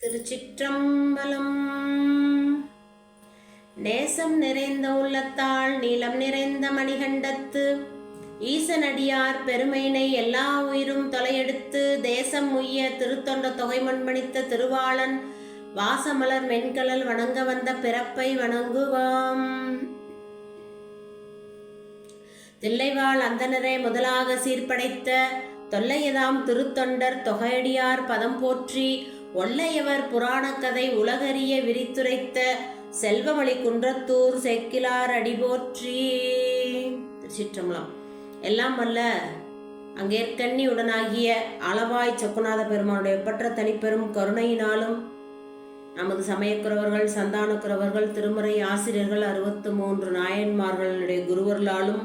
திருச்சிற்றம்பலம். நேசம் நிறைந்த உள்ளத்தாள் நீளம் நிறைந்த மணிகண்டத்து ஈசனடியார் பெருமையினை எல்லா உயிரும் தொலையெடுத்து தேசம் உய்ய திருத்தொண்ட தொகை மண்மணித்த திருவாளன் வாசமலர் மென்கலல் வணங்க வந்த பிறப்பை வணங்குவாம். தில்லைவாழ் அந்தனரை முதலாக சீர்படைத்த தொல்லையதாம் திருத்தொண்டர் தொகையடியார் பதம் போற்றி ஒல்லையவர் புராணக்கதை உலகறிய விரித்துரைத்த செல்வமளி குன்றத்தூர் செக்கிலார் அடி போற்றி. திருச்சிற்றம்பலம். எல்லாம் வல்ல அங்கேற்கண்ணி உடனாகிய அளவாய் சொக்குநாத பெருமானுடைய பற்ற தனிப்பெரும் கருணையினாலும் நமது சமயக்குறவர்கள் சந்தானக்குறவர்கள் திருமுறை ஆசிரியர்கள் 63 நாயன்மார்களுடைய குருவர்களாலும்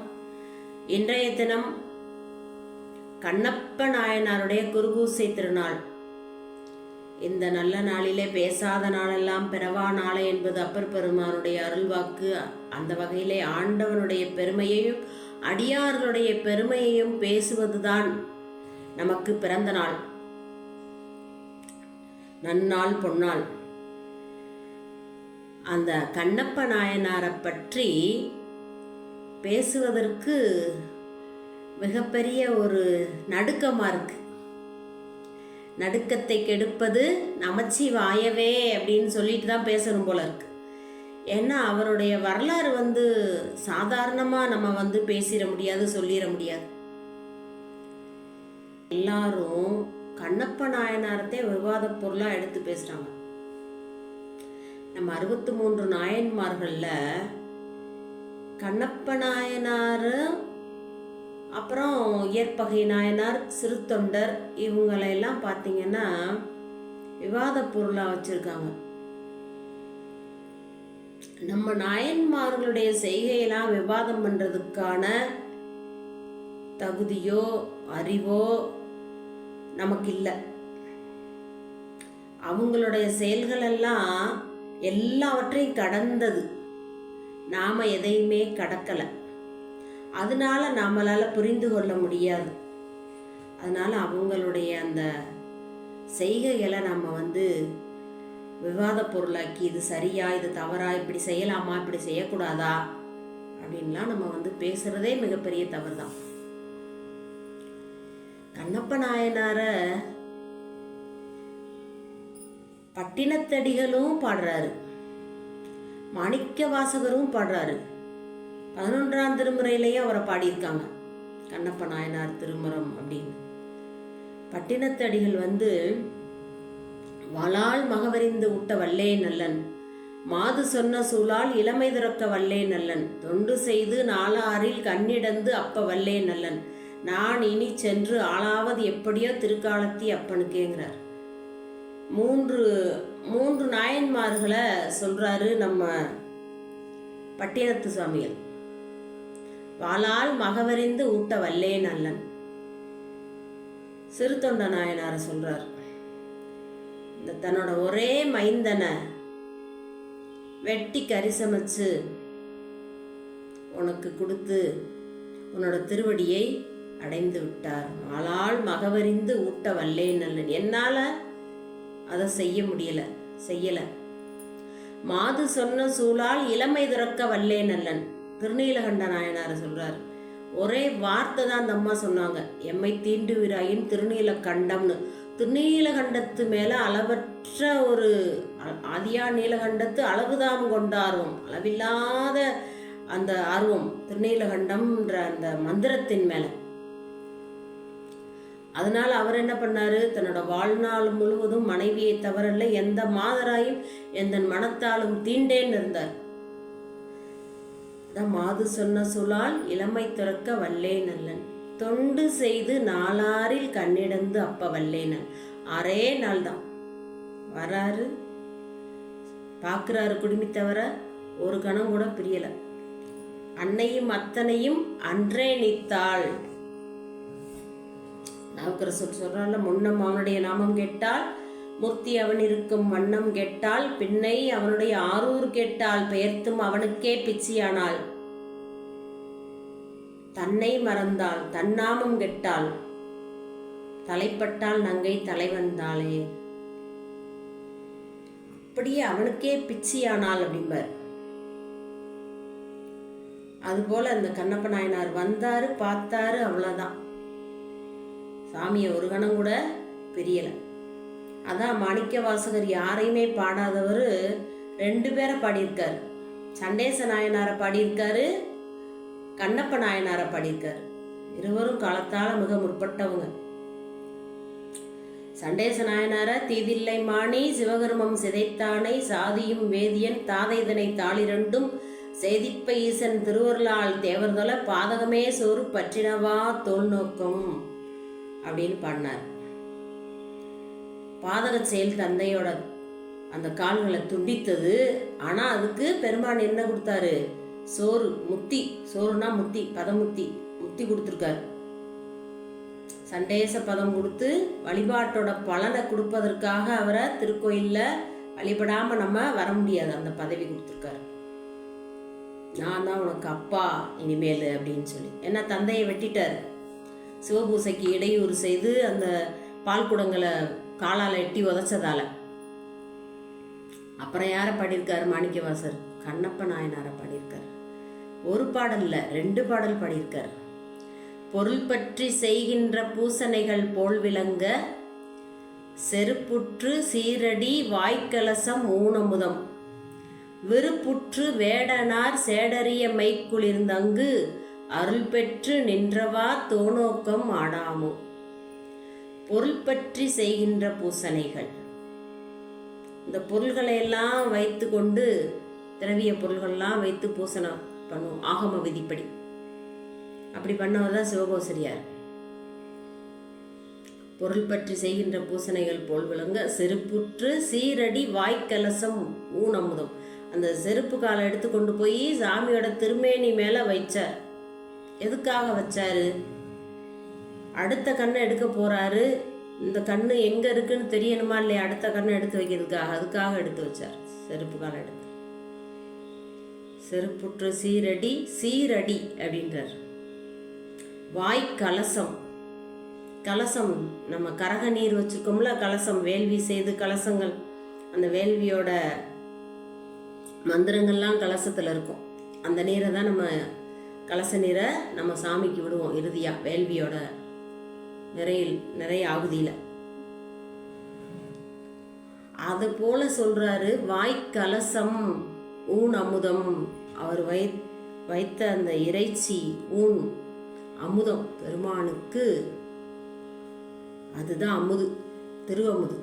இன்றைய தினம் கண்ணப்ப நாயனாருடைய குருபூசை திருநாள். இந்த நல்ல நாளிலே பேசாத நாளெல்லாம் பிறவா நாளை என்பது அப்பர் பெருமானுடைய அருள்வாக்கு. அந்த வகையிலே ஆண்டவனுடைய பெருமையையும் அடியார்களுடைய பெருமையையும் பேசுவதுதான் நமக்கு பிறந்த நாள், நன்னாள், பொன்னாள். அந்த கண்ணப்ப நாயனாரை பற்றி பேசுவதற்கு மிகப்பெரிய ஒரு நடுக்கமாக இருக்கு. நடுக்கத்தை கெடுப்பது நமச்சிவாயவே அப்படின்னு சொல்லிட்டு தான் பேசணும் போல இருக்கு. ஏன்னா அவருடைய வரலாறு சாதாரணமாக நம்ம பேசிட முடியாது, சொல்லிட முடியாது. எல்லாரும் கண்ணப்ப நாயனாரத்தை விவாத பொருளாக எடுத்து பேசுகிறாங்க. நம்ம 63 நாயன்மார்களில் கண்ணப்ப நாயனார், அப்புறம் இயற்பகை நாயனார், சிறுத்தொண்டர், இவங்களையெல்லாம் பார்த்தீங்கன்னா விவாத பொருளாக வச்சுருக்காங்க. நம்ம நாயன்மார்களுடைய செய்கையெல்லாம் விவாதம் பண்ணுறதுக்கான தகுதியோ அறிவோ நமக்கு இல்லை. அவங்களுடைய செயல்களெல்லாம் எல்லாவற்றையும் கடந்தது, நாம் எதையுமே கடக்கலை. அதனால நம்மளால் புரிந்து கொள்ள முடியாது. அதனால அவங்களுடைய அந்த செய்கைகளை நம்ம விவாத பொருளாக்கி இது சரியா இது தவறா, இப்படி செய்யலாமா இப்படி செய்யக்கூடாதா அப்படின்லாம் நம்ம பேசுறதே மிகப்பெரிய தவறு தான். கண்ணப்ப நாயனார பட்டினத்தடிகளும் பாடுறாரு, மாணிக்க வாசகரும் பாடுறாரு. 11ஆம் திருமுறையிலேயே அவரை பாடியிருக்காங்க, கண்ணப்ப நாயனார் திருமுறம் அப்படின்னு. பட்டினத்தடிகள் வளால் மகவரிந்து ஊட்ட வல்லே நல்லன், மாது சொன்ன சூழால் இளமை துறக்க வல்லே நல்லன், தொண்டு செய்து நாளாரில் கண்ணிடந்து அப்ப வல்லே நல்லன், நான் இனி சென்று ஆளாவது எப்படியோ திருக்காலத்தி அப்பனுக்கேங்கிறார். மூன்று நாயன்மார்களை சொல்றாரு நம்ம பட்டினத்து சுவாமிகள். வாளால் மகவரிந்து ஊட்ட வல்லே நல்லன். சிறுத்தொண்ட நாயனார சொல்றார், இந்த தன்னோட ஒரே மைந்தனை வெட்டி கறி சமைச்சு உனக்கு கொடுத்து உன்னோட திருவடியை அடைந்து விட்டார். வாளால் மகவரிந்து ஊட்ட வல்லே நல்லன். என்னால அதை செய்ய முடியல, செய்யல. மாது சொன்ன சூழால் இளமை துறக்க வல்லே நல்லன். திருநீலகண்ட நாயனார் சொல்றார், ஒரே வார்த்தை தான் அந்த அம்மா சொன்னாங்க, எம்மை தீண்டுவிராயின் திருநீலகண்டம்னு. திருநீலகண்டத்து மேல அளவற்ற ஒரு ஆதியா நீலகண்டத்து அளவுதாம் கொண்ட ஆர்வம், அளவில்லாத அந்த ஆர்வம் திருநீலகண்டம்ன்ற அந்த மந்திரத்தின் மேல. அதனால அவர் என்ன பண்ணாரு, தன்னோட வாழ்நாள் முழுவதும் மனைவியை தவறல்ல எந்த மாதராயும் எந்த மனத்தாலும் தீண்டேன்னு இருந்தார். மாது சொன்ன சொல்லால் இளமை துறக்க வல்லே நல்லன், தொண்டு செய்து நாளாரில் கண்ணிடந்து அப்ப வல்லேனன். 6 நாள் தான் வராரு, பார்க்குறாரு குடுமி தவிர ஒரு கணம் கூட பிரியல. அன்னையும் அத்தனையும் அன்றே நித்தாள். நாவுக்கர சொல்றால, முன்னம் அவனுடைய நாமம் கேட்டால் மூர்த்தி அவன் இருக்கும் வண்ணம் கேட்டால், பின்னை அவனுடைய ஆரூர் கேட்டால் பெயர்த்தும் அவனுக்கே பிச்சியானாள். தன்னை மறந்தாள் தன்னாமம் கெட்டாள், தலைப்பட்டால் நங்கை தலைவந்தாளே. அப்படியே அவனுக்கே பிச்சியானால் அப்படிம்பார். அதுபோல அந்த கண்ணப்ப நாயனார் வந்தாரு, பார்த்தாரு, அவ்வளவுதான். சாமியை ஒரு கணம் கூட பிரியல. அதான் மாணிக்க வாசகர் யாரையுமே பாடாதவர் 2 பேரை பாடியிருக்காரு. சண்டேச நாயனாரை பாடியிருக்காரு, கண்ணப்ப நாயனாரை பாடியிருக்காரு. இருவரும் காலத்தால மிக முற்பட்டவங்க. சண்டேச நாயனார தீதில்லை மாணி சிவகர்மம் சிதைத்தானை சாதியும் வேதியன் தாதைதனை தாளிரண்டும் செய்திப்ப ஈசன் திருவருளால் தேவர்தொல பாதகமே சோறு பற்றினவா தோல் நோக்கம் அப்படின்னு பாடினார். பாதக செயல் தந்தையோட அந்த கால்களை துண்டித்தது. ஆனா அதுக்கு பெருமான் என்ன கொடுத்தாரு? சோறு, முத்தி. சோறுனா முத்தி, பதமுத்தி, முத்தி கொடுத்துருக்காரு. சண்டேச பதம் கொடுத்து வழிபாட்டோட பலனை கொடுப்பதற்காக அவரை திருக்கோயில்ல வழிபடாம நம்ம வர முடியாது. அந்த பதவி கொடுத்துருக்காரு. நான் தான் உனக்கு அப்பா இனிமேல் அப்படின்னு சொல்லி. ஏன்னா தந்தையை வெட்டிட்டாரு. சிவபூசைக்கு இடையூறு செய்து அந்த பால் குடங்களை காலால் எட்டி உதச்சதால. அப்புறம் யாரை பாடியிருக்காரு? மாணிக்கவாசர் கண்ணப்ப நாயனாரை பாடியிருக்காரு. ஒரு பாடல் இல்ல, 2 பாடல் பாடியிருக்காரு. பொருள் பற்றி செய்கின்ற பூசனைகள் போல் விளங்க செருப்புற்று சீரடி வாய்க்கலசம் ஊனமுதம் விருப்புற்று வேடனார் சேடரிய மைக்குளிர்ந்தங்கு அருள் பெற்று நின்றவா தோநோக்கம் ஆடாமோ. பொருள் பற்றி செய்கின்ற பூசனைகள், இந்த பொருள்களை எல்லாம் வைத்து கொண்டு, திரவிய பொருள்கள்லாம் வைத்து பூசனை பண்ணுவோம் ஆகம விதிப்படி. அப்படி பண்ணவதான் சிவகோசரியார். பொருள் பற்றி செய்கின்ற பூசனைகள் போல் விளங்க செருப்புற்று சீரடி வாய்க்கலசம் ஊனமுதம். அந்த செருப்பு காலை எடுத்து கொண்டு போய் சாமியோட திருமேனி மேல வச்சார். எதுக்காக வச்சாரு? அடுத்த கண்ணை எடுக்க போறாரு. இந்த கண்ணு எங்க இருக்குன்னு தெரியணுமா இல்லையா? அடுத்த கண்ணை எடுத்து வைக்கிறதுக்காக, அதுக்காக எடுத்து வச்சார் செருப்பு காலை எடுத்து. செருப்புற்று சீரடி, சீரடி அப்படின்றார். வாய்க்கலசம், கலசம் நம்ம கரக நீர் வச்சுக்கோம்ல, கலசம் வேள்வி செய்து கலசங்கள், அந்த வேள்வியோட மந்திரங்கள்லாம் கலசத்துல இருக்கும். அந்த நீரை தான் நம்ம கலச நீரை நம்ம சாமிக்கு விடுவோம் இறுதியா வேள்வியோட நிறைய ஆகுதியில. அது போல சொல்றாரு வாய்க்கலசம் ஊன் அமுதம். அவர் வைத்த அந்த இறைச்சி ஊன் அமுதம் பெருமானுக்கு, அதுதான் அமுது, திருவமுது.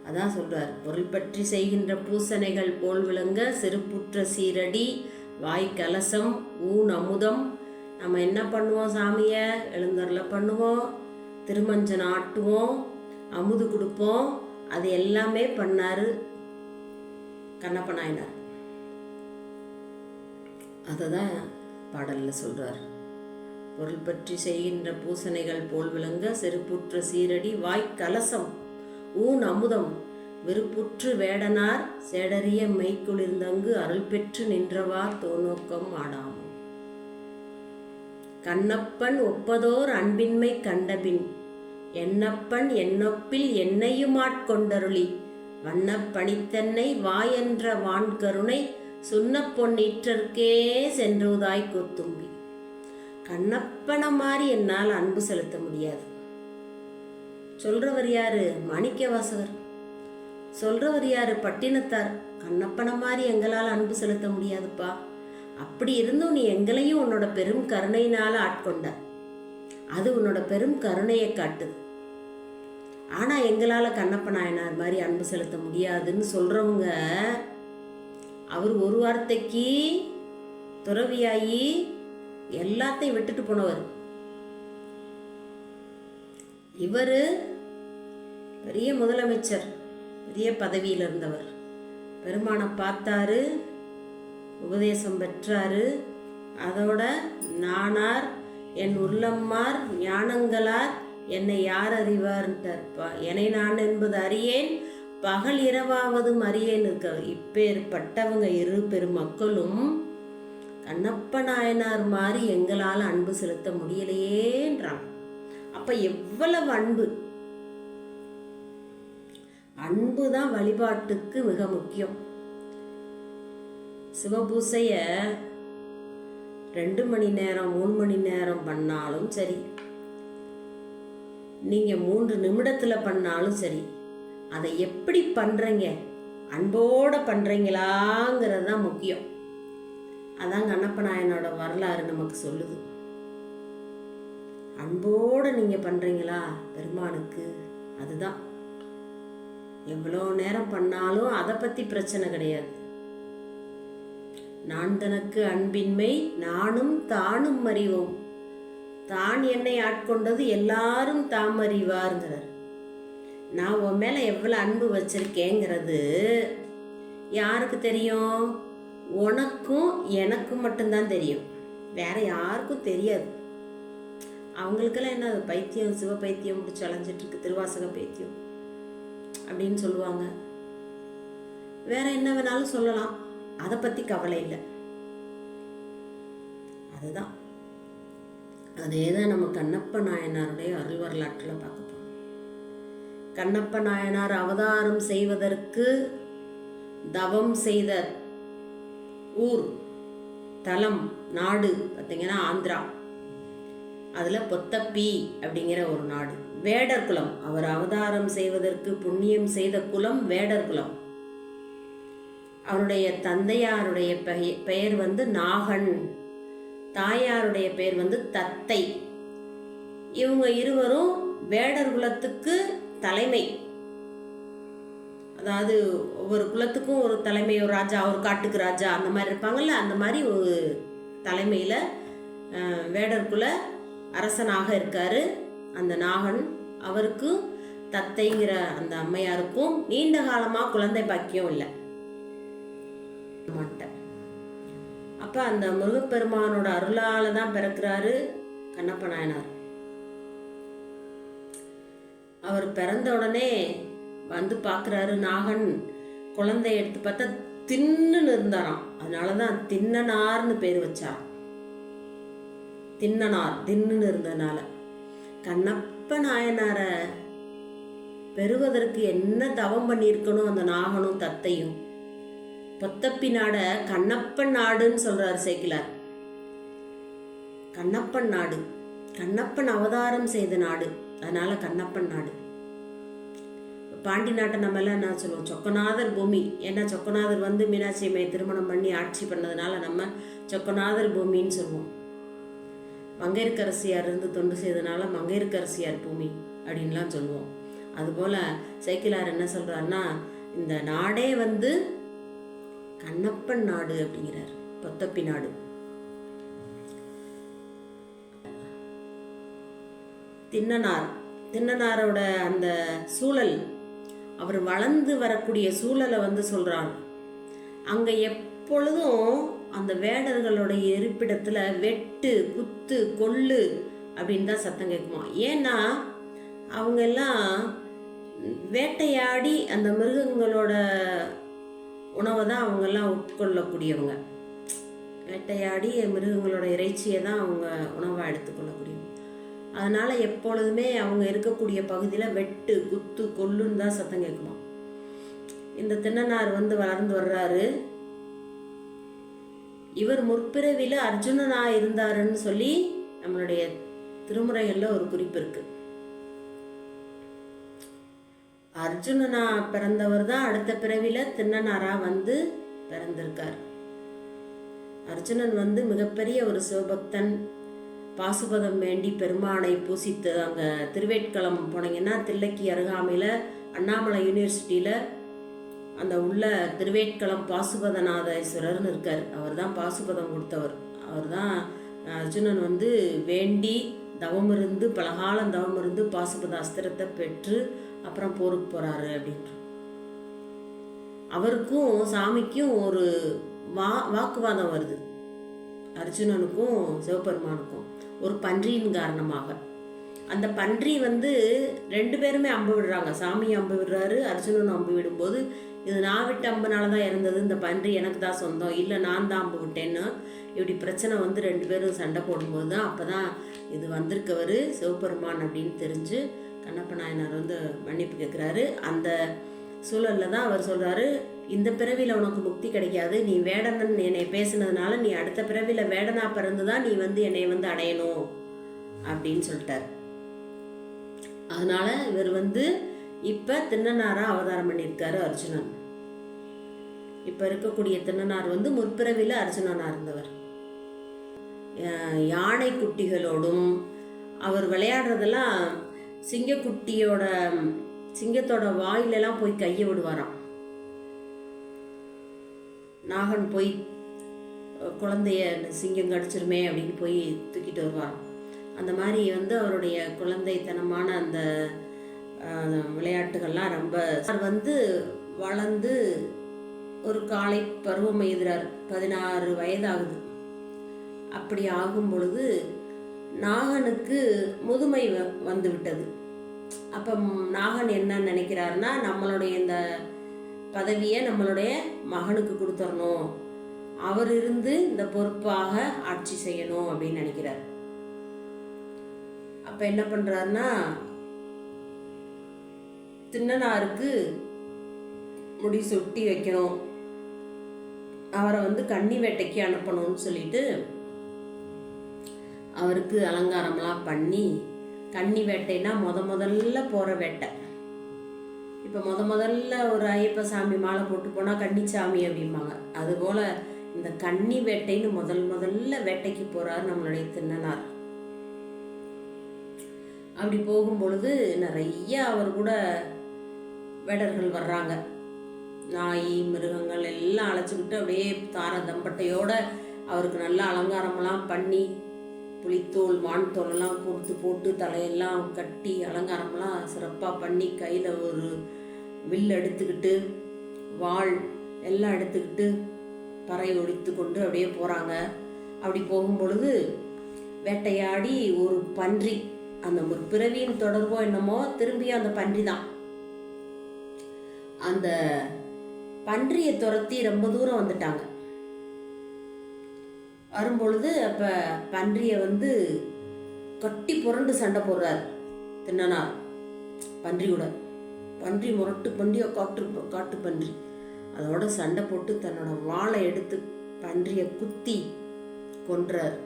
அதான் சொல்றார், பொருள் பற்றி செய்கின்ற பூசனைகள் போல் விளங்க செருப்புற்ற சீரடி வாய்க்கலசம் ஊன் அமுதம். நம்ம என்ன பண்ணுவோம்? சாமிய எழுந்தருள பண்ணுவோம், திருமஞ்சன் ஆட்டுவோம், அமுது கொடுப்போம். அது எல்லாமே பண்ணாரு கண்ணப்ப நாயனார். அததான் பாடல்ல சொல்றார். பொருள் பற்றி செய்கின்ற பூசனைகள் போல் விளங்க செருப்புற்ற சீரடி வாய்க்கலசம் ஊன் அமுதம் விருப்புற்று வேடனார் சேடரிய மெய்க்குளிர்ந்தங்கு அருள் பெற்று நின்றவா தோநோக்கம் ஆடாமோ. கண்ணப்பன் ஒப்பதோர் அன்பின்மை கண்டபின் என்னப்பன் என்னொப்பில் என்னையுமாட்கொண்டருளி வண்ணப்பணித்தன்னை வாயென்ற வான்கருணை சுண்ண பொன்னிற்றற்கே சென்றுதாய் கொத்தும்பி. கண்ணப்பனை மாதிரி என்னால் அன்பு செலுத்த முடியாது. சொல்றவர் யாரு? மாணிக்க வாசகர். சொல்றவர் யாரு? பட்டினத்தார். கண்ணப்பனை மாதிரி எங்களால் அன்பு செலுத்த முடியாதுப்பா. அப்படி இருந்தும் நீ எங்களையும் உன்னோட பெரும் கருணையினால ஆட்கொண்ட, அது உன்னோட பெரும் கருணையை காட்டுது. ஆனா எங்களால கண்ணப்ப நாயனார் மாதிரி அன்பு செலுத்த முடியாதுன்னு சொல்றவங்க, அவர் ஒரு வார்த்தைக்கு துறவியாயி எல்லாத்தையும் விட்டுட்டு போனவர். இவரு பெரிய முதலமைச்சர், பெரிய பதவியில் இருந்தவர். பெருமானை பார்த்தாரு, உபதேசம் பெற்றாரு. அதோட நானார் என் உள்ளம்மார் ஞானங்களார் என்னை யார் அறிவார்ன்ட்டார்ப்பா. என்னை நான் என்பது அறியேன், பகல் இரவாவதும் அறியேன் இருக்க. இப்பேற்பட்டவங்க இரு பெருமக்களும் கண்ணப்ப நாயனார் மாதிரி எங்களால் அன்பு செலுத்த முடியலையேன்றான். அப்ப எவ்வளவு அன்பு! அன்பு தான் வழிபாட்டுக்கு மிக முக்கியம். சிவபூசைய 2 மணி நேரம் 3 மணி நேரம் பண்ணாலும் சரி, நீங்க 3 நிமிடத்துல பண்ணாலும் சரி, அதை எப்படி பண்றீங்க, அன்போட பண்றீங்களாங்கிறது தான் முக்கியம். அதான் கண்ணப்ப நாயனோட வரலாறு நமக்கு சொல்லுது. அன்போட நீங்க பண்றீங்களா பெருமானுக்கு, அதுதான். எவ்வளோ நேரம் பண்ணாலும் அதை பத்தி பிரச்சனை கிடையாது. நான் தனக்கு அன்பின்மை நானும் தானும் அறிவோம், தான் என்னை ஆட்கொண்டது எல்லாரும் தாம் அறிவாருங்கிறார். நான் உன் மேல எவ்வளவு அன்பு வச்சிருக்கேங்கிறது யாருக்கு தெரியும்? உனக்கும் எனக்கும் மட்டும்தான் தெரியும், வேற யாருக்கும் தெரியாது. அவங்களுக்கெல்லாம் என்ன பைத்தியம், சிவ பைத்தியம் முடிச்சு அலைஞ்சிட்டு இருக்கு, திருவாசக பைத்தியம் அப்படின்னு சொல்லுவாங்க. வேற என்ன வேணாலும் சொல்லலாம், அதை பத்தி கவலை இல்லை. அதுதான், அதேதான் நம்ம கண்ணப்ப நாயனாருடைய அருள் வரலாற்றுல பார்க்க போறோம். கண்ணப்ப நாயனார் அவதாரம் செய்வதற்கு தவம் செய்த ஊர், தலம், நாடு பார்த்தீங்கன்னா ஆந்திரா. அதுல பொத்தப்பி அப்படிங்கிற ஒரு நாடு. வேடர் குலம். அவர் அவதாரம் செய்வதற்கு புண்ணியம் செய்த குலம் வேடர் குலம். அவருடைய தந்தையாருடைய பெயர் நாகன், தாயாருடைய பெயர் தத்தை. இவங்க இருவரும் வேடர் குலத்துக்கு தலைமை. அதாவது ஒவ்வொரு குலத்துக்கும் ஒரு தலைமை, ஒரு ராஜா, ஒரு காட்டுக்கு ராஜா, அந்த மாதிரி இருப்பாங்கல்ல, அந்த மாதிரி ஒரு தலைமையில வேடர் குல அரசனாக இருக்காரு அந்த நாகன். அவருக்கு தத்தைங்கிற அந்த அம்மையாருக்கும் நீண்ட காலமா குழந்தை பாக்கியம் இல்லை. அப்ப அந்த முருகப்பெருமானோட அருளால தான் பிறக்கிறாரு கண்ணப்ப நாயனார். அவர் பிறந்த உடனே பாக்குறாரு நாகன். குழந்தை எடுத்து பார்த்தா தின்னுன்னு இருந்தாராம். அதனாலதான் தின்னனார்னு பேர் வச்சாராம். தின்னனார், தின்னுன்னு இருந்ததுனால. கண்ணப்ப நாயனார பெறுவதற்கு என்ன தவம் பண்ணியிருக்கணும் அந்த நாகனும் தத்தையும். பொத்தப்பி நாட கண்ணப்பன் நாடுன்னு சொல்றாரு சேக்கிலார். கண்ணப்பன் நாடு, கண்ணப்பன் அவதாரம் செய்த நாடு, அதனால கண்ணப்பன் நாடு. பாண்டி நாட்டை நம்ம எல்லாம் என்ன சொல்லுவோம், சொக்கநாதர் பூமி. ஏன்னா சொக்கநாதர் மீனாட்சி அம்மையை திருமணம் பண்ணி ஆட்சி பண்ணதுனால நம்ம சொக்கநாதர் பூமின்னு சொல்லுவோம். மங்கையர்க்கரசியார் இருந்து தொண்டு செய்ததுனால மங்கையர்க்கரசியார் பூமி அப்படின்லாம் சொல்லுவோம். அதுபோல சேக்கிலார் என்ன சொல்றாருன்னா, இந்த நாடே கண்ணப்பன் நாடு அப்படிங்கிறார், பொத்தப்பி நாடு. தின்னனாரோட அந்த சூழல், அவர் வளர்ந்து வரக்கூடிய சூழலை சொல்றான். அங்க எப்பொழுதும் அந்த வேடர்களுடைய இருப்பிடத்துல வெட்டு, குத்து, கொள்ளு அப்படின்னு தான் சத்தம் கேட்குமா. ஏன்னா அவங்க எல்லாம் வேட்டையாடி அந்த மிருகங்களோட உணவை தான் அவங்க எல்லாம் உட்கொள்ளக்கூடியவங்க. வேட்டையாடி மிருகங்களோட இறைச்சியை தான் அவங்க உணவாக எடுத்துக்கொள்ளக்கூடியவங்க. அதனால எப்பொழுதுமே அவங்க இருக்கக்கூடிய பகுதியில் வெட்டு, குத்து, கொல்லுன்னு தான் சத்தம் கேட்குமா. இந்த தின்னனார் வளர்ந்து வர்றாரு. இவர் முற்பிறவில அர்ஜுனனா இருந்தாருன்னு சொல்லி நம்மளுடைய திருமுறைகள்ல ஒரு குறிப்பு இருக்கு. அர்ஜுனனா பிறந்தவர் தான் அடுத்த பிறவில தின்னனாரா பிறந்திருக்கார். அர்ஜுனன் மிகப்பெரிய ஒரு சிவபக்தன். பாசுபதம் வேண்டி பெருமானை பூசித்து, அங்க திருவேட்களம் போனீங்கன்னா தில்லைக்கு அருகாமையில அண்ணாமலை யூனிவர்சிட்டியில அந்த உள்ள திருவேட்களம் பாசுபதநாதேஸ்வரர்னு இருக்கார். அவர் தான் பாசுபதம் கொடுத்தவர். அவர் தான் அர்ஜுனன் வேண்டி தவம் இருந்து, பலகாலம் தவம் இருந்து பாசுபத அஸ்திரத்தை பெற்று அப்புறம் போருக்கு போறாரு அப்படின்ற. அவருக்கும் சாமிக்கும் ஒரு வாக்குவாதம் வருது, அர்ஜுனனுக்கும் சிவபெருமானுக்கும், ஒரு பன்றியின் காரணமாக. அந்த பன்றி 2 பேருமே அம்பு விடுறாங்க. சாமி அம்பு விடுறாரு, அர்ஜுனன் அம்பு விடும்போது இது நான் விட்ட அம்புனாலதான் இறந்தது, இந்த பன்றி எனக்கு தான் சொந்தம், இல்லை நான் தான் அம்பு விட்டேன்னு இப்படி பிரச்சனை 2 பேரும் சண்டை போடும்போது தான் அப்பதான் இது வந்திருக்கவர் சிவபெருமான் அப்படின்னு தெரிஞ்சு கண்ணப்ப நாயனார் மன்னிப்பு கேட்குறாரு. அந்த சூழல்ல தான் அவர் சொல்றாரு, இந்த பிறவில உனக்கு முக்தி கிடைக்காது, நீ வேடனன் என்னை பேசுனதுனால நீ அடுத்த பிறவில வேடனா பிறந்துதான் நீ என்னை அடையணும் அப்படின்னு சொல்லிட்டார். அதனால இவர் இப்ப திண்ணனாரா அவதாரம் பண்ணியிருக்காரு அர்ஜுனன். இப்ப இருக்கக்கூடிய திண்ணனார் முற்பிறவில அர்ஜுனனா இருந்தவர். யானை குட்டிகளோடும் அவர் விளையாடுறதெல்லாம் சிங்கத்தோட வாயிலெல்லாம் போய் கையை விடுவாராம். நாகன் போய் குழந்தைய சிங்கம் கடிச்சிருமே அப்படின்னு போய் தூக்கிட்டு வருவாராம். அந்த மாதிரி அவருடைய குழந்தைத்தனமான அந்த விளையாட்டுகள்லாம் ரொம்ப வளர்ந்து ஒரு காலை பருவம் எய்துறார். 16 வயது ஆகுது. அப்படி ஆகும் பொழுது நாகனுக்கு முதுமை வந்து விட்டது. அப்ப நாகன் என்ன நினைக்கிறாருன்னா, நம்மளுடைய இந்த பதவியை நம்மளுடைய மகனுக்கு கொடுத்துடணும், அவர் இருந்து இந்த பொறுப்பாக ஆட்சி செய்யணும் அப்படின்னு நினைக்கிறார். அப்ப என்ன பண்றாருன்னா, திண்ணனாருக்கு முடி சுட்டி வைக்கணும், அவரை கன்னி வேட்டைக்கு அனுப்பணும்னு சொல்லிட்டு அவருக்கு அலங்காரம்லாம் பண்ணி, கன்னி வேட்டைனா முதல்ல போற வேட்டை. இப்ப முதல்ல ஒரு ஐயப்ப சாமி மாலை போட்டு போனா கன்னிச்சாமி அப்படிம்பாங்க. அதுபோல இந்த கன்னி வேட்டைன்னு முதல்ல வேட்டைக்கு போறாரு நம்மளுடைய திண்ணனார். அப்படி போகும் பொழுது நிறைய அவர் கூட வேடர்கள் வர்றாங்க. நாய் மிருகங்கள் எல்லாம் அழைச்சிக்கிட்டு அப்படியே தார தம்பட்டையோட அவருக்கு நல்ல அலங்காரமெல்லாம் பண்ணி, புலித்தோல் மான் தோலெல்லாம் கொடுத்து போட்டு தலையெல்லாம் கட்டி அலங்காரமெல்லாம் சிறப்பாக பண்ணி, கையில் ஒரு வில் எடுத்துக்கிட்டு வாள் எல்லாம் எடுத்துக்கிட்டு பறை ஒடித்து கொண்டு அப்படியே போகிறாங்க. அப்படி போகும் பொழுது வேட்டையாடி ஒரு பன்றி, அந்த முற்பிறவியின் தொடர்போ என்னமோ, திரும்பி அந்த பன்றி தான். அந்த பன்றியை துரத்தி ரொம்ப தூரம் வந்துட்டாங்க. வரும்பொழுது அப்ப பன்றிய கட்டி புரண்டு சண்டை போடுறாரு திண்ணனார் பன்றி கூட. பன்றி முரட்டு பன்றி, காட்டு பன்றி. அதோட சண்டை போட்டு தன்னோட வாளை எடுத்து பன்றிய குத்தி கொன்றார்.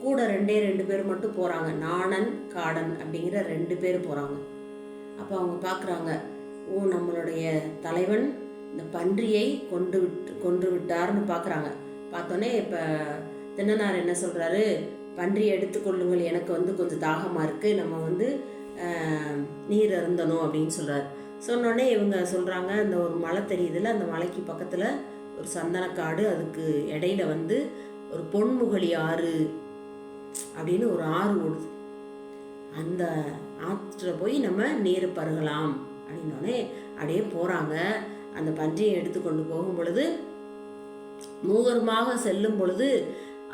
கூட 2 பேர் மட்டும் போறாங்க. நாணன் காடன் அப்படிங்கிற 2 பேர் போறாங்க. அப்ப அவங்க பாக்குறாங்க, ஓ நம்மளுடைய தலைவன் இந்த பன்றியை கொன்று விட்டார்னு பாக்குறாங்க. பார்த்தோன்னே இப்ப திண்ணனார் என்ன சொல்றாரு, பன்றியை எடுத்துக்கொள்ளுங்கள், எனக்கு கொஞ்சம் தாகமா இருக்கு, நம்ம நீர் அருந்தணும் அப்படின்னு சொல்றாரு. சொன்னோடனே இவங்க சொல்றாங்க, அந்த ஒரு மலை தெரியுதுல, அந்த மலைக்கு பக்கத்துல ஒரு சந்தனக்காடு, அதுக்கு இடையில ஒரு பொன்முகலி ஆறு அப்படின்னு ஒரு ஆறு ஓடுது, அந்த ஆற்றுல போய் நம்ம நீர் பருகலாம் அப்படின்னோடனே அப்படியே போறாங்க. அந்த பன்றியை எடுத்துக்கொண்டு போகும் பொழுது, மூவருமாக செல்லும் பொழுது,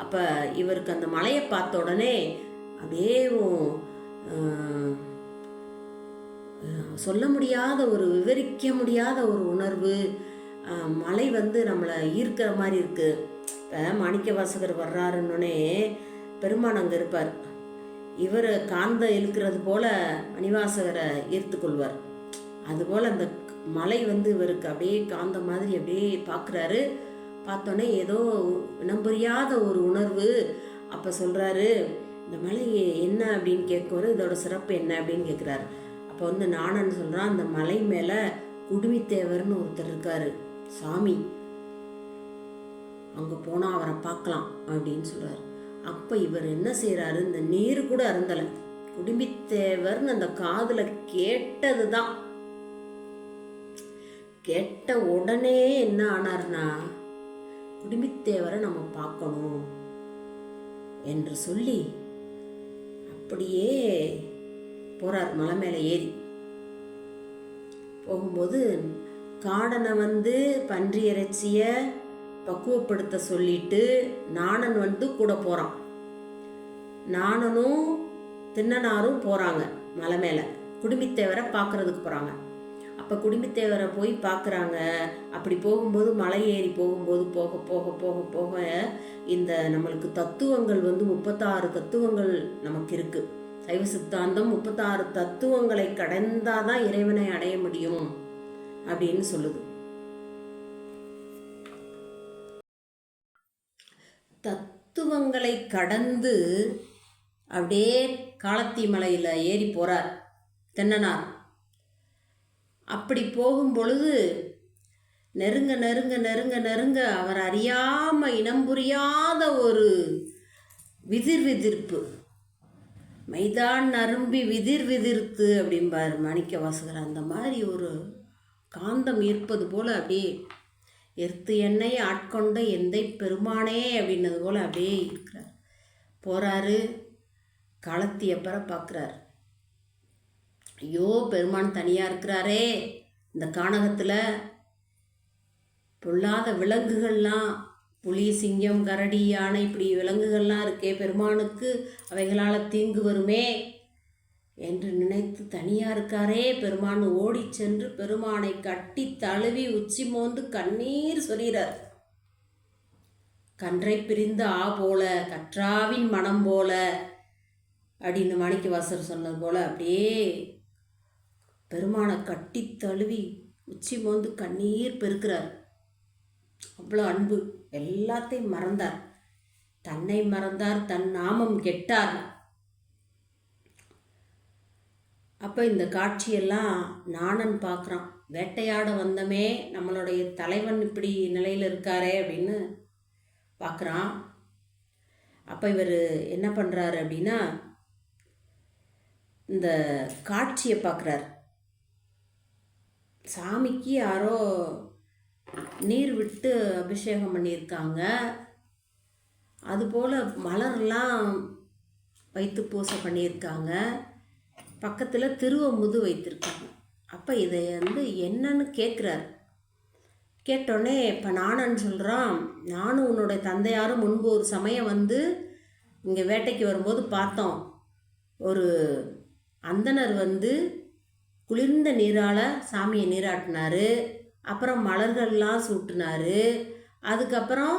அப்ப இவருக்கு அந்த மலையை பார்த்த உடனே அப்படியே சொல்ல முடியாத ஒரு, விவரிக்க முடியாத ஒரு உணர்வு. மலை நம்மளை ஈர்க்கிற மாதிரி இருக்கு. இப்போ மாணிக்க வாசகர் வர்றாருன்னொடனே பெருமான் அங்கே இருப்பார். இவர் காந்த இழுக்கிறது போல மணிவாசகரை ஈர்த்து கொள்வார். அதுபோல் அந்த மலை இவருக்கு அப்படியே காந்த மாதிரி அப்படியே பார்க்குறாரு. பார்த்தோன்னே ஏதோ இனம் புரியாத ஒரு உணர்வு. அப்போ சொல்கிறாரு, இந்த மலை என்ன அப்படின்னு கேட்குவாரு, இதோட சிறப்பு என்ன அப்படின்னு கேட்குறாரு. அப்போ நாணன் சொல்கிறான், அந்த மலை மேலே குடுமித்தேவர்னு ஒருத்தர் இருக்காரு சாமி, அங்கே போனால் அவரை பார்க்கலாம் அப்படின்னு சொல்கிறார். அப்போ இவர் என்ன செய்கிறாரு, இந்த நீர் கூட அருந்தலை, குடுமித்தேவர்னு அந்த காதில் கேட்டது தான், கேட்ட உடனே என்ன ஆனார்னா, குடுமித்தேவரை நம்ம பார்க்கணும் என்று சொல்லி அப்படியே போறார். மலை மேலே ஏறி போகும்போது காடனை பன்றி இறைச்சிய பக்குவப்படுத்த சொல்லிட்டு நாணன் கூட போறான். நாணனும் திண்ணனாரும் போறாங்க மலை மேல, குடுமித்தேவரை பார்க்கறதுக்கு போறாங்க. அப்போ குடுமித்தேவரை போய் பார்க்குறாங்க. அப்படி போகும்போது மலை ஏறி போகும்போது போக போக போக போக இந்த நம்மளுக்கு தத்துவங்கள் 36 தத்துவங்கள் நமக்கு இருக்கு. சைவ சித்தாந்தம் 36 தத்துவங்களை கடந்தாதான் இறைவனை அடைய முடியும் அப்படின்னு சொல்லுது. தத்துவங்களை கடந்து அப்படியே காளத்தி மலையில் ஏறி போகிறார் தென்னனார். அப்படி போகும் பொழுது நெருங்க நெருங்க நெருங்க நெருங்க அவர் அறியாம இனம் புரியாத ஒரு விதிர்ப்பு, மைதான் நரும்பி விதிர்த்து அப்படிம்பார் மாணிக்க வாசகர். அந்த மாதிரி ஒரு காந்தம் இருப்பது போல் அப்படியே எர்த்து எண்ணெய் ஆட்கொண்ட எந்தை பெருமானே அப்படின்னது போல் அப்படியே இருக்கிறார். போகிறாரு, காளத்தியப்பரை பார்க்குறார். ஐயோ, பெருமான் தனியாக இருக்கிறாரே, இந்த கானகத்தில் பொல்லாத விலங்குகள்லாம், புலி, சிங்கம், கரடி, யானை, இப்படி விலங்குகள்லாம் இருக்கே, பெருமானுக்கு அவைகளால் தீங்கு வருமே என்று நினைத்து தனியாக இருக்காரே பெருமான் ஓடி சென்று பெருமானை கட்டி தழுவி உச்சி மோந்து கண்ணீர் சொரிகிறார். கன்றை பிரிந்த ஆ போல, கற்றாவின் மனம் போல அப்படின்னு மாணிக்கவாசகர் சொன்னது போல அப்படியே பெருமானை கட்டி தழுவி உச்சி மோந்து கண்ணீர் பெருக்கிறார். அவ்வளோ அன்பு, எல்லாத்தையும் மறந்தார், தன்னை மறந்தார், தன் நாமம் கெட்டார். அப்போ இந்த காட்சியெல்லாம் நாணன் பார்க்குறான். வேட்டையாட வந்தமே, நம்மளுடைய தலைவன் இப்படி நிலையில் இருக்காரே அப்படின்னு பார்க்குறான். அப்போ இவர் என்ன பண்ணுறாரு அப்படின்னா, இந்த காட்சியை பார்க்குறார். சாமிக்கு யாரோ நீர் விட்டு அபிஷேகம் பண்ணியிருக்காங்க, அதுபோல் மலர்லாம் வைத்து பூசை பண்ணியிருக்காங்க, பக்கத்தில் திருவமுது வைத்திருக்காங்க. அப்போ இதை என்னன்னு கேட்குறார். கேட்டோடனே இப்போ நானன்னு சொல்கிறான், நானும் உன்னுடைய தந்தையாரும் முன்பு ஒரு சமயம் இங்கே வேட்டைக்கு வரும்போது பார்த்தோம். ஒரு அந்தனர் குளிர்ந்த நீரால் சாமியை நீராட்டினார், அப்புறம் மலர்கள்லாம் சூட்டினார், அதுக்கப்புறம்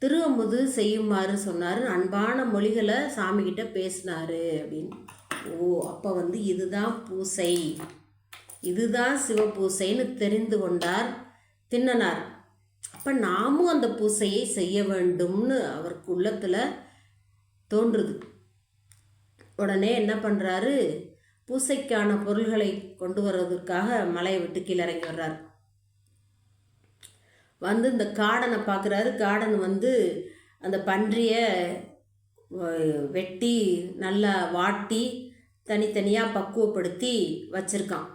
திருவமுது செய்யுமாறு சொன்னார், அன்பான மொழிகளை சாமிக்கிட்ட பேசினார் அப்படின்னு. ஓ, அப்போ இதுதான் பூசை, இதுதான் சிவபூசைன்னு தெரிந்து கொண்டார் திண்ணனார். அப்போ நாமும் அந்த பூசையை செய்ய வேண்டும்னு அவருக்கு உள்ளத்தில் தோன்றுது. உடனே என்ன பண்ணுறாரு, பூசைக்கான பொருள்களை கொண்டு வர்றதுக்காக மலையை விட்டு கீழே இறங்கி வர்றார். இந்த காடனை பார்க்குறாரு. காடன் அந்த பன்றியை வெட்டி நல்லா வாட்டி தனித்தனியாக பக்குவப்படுத்தி வச்சுருக்கான்.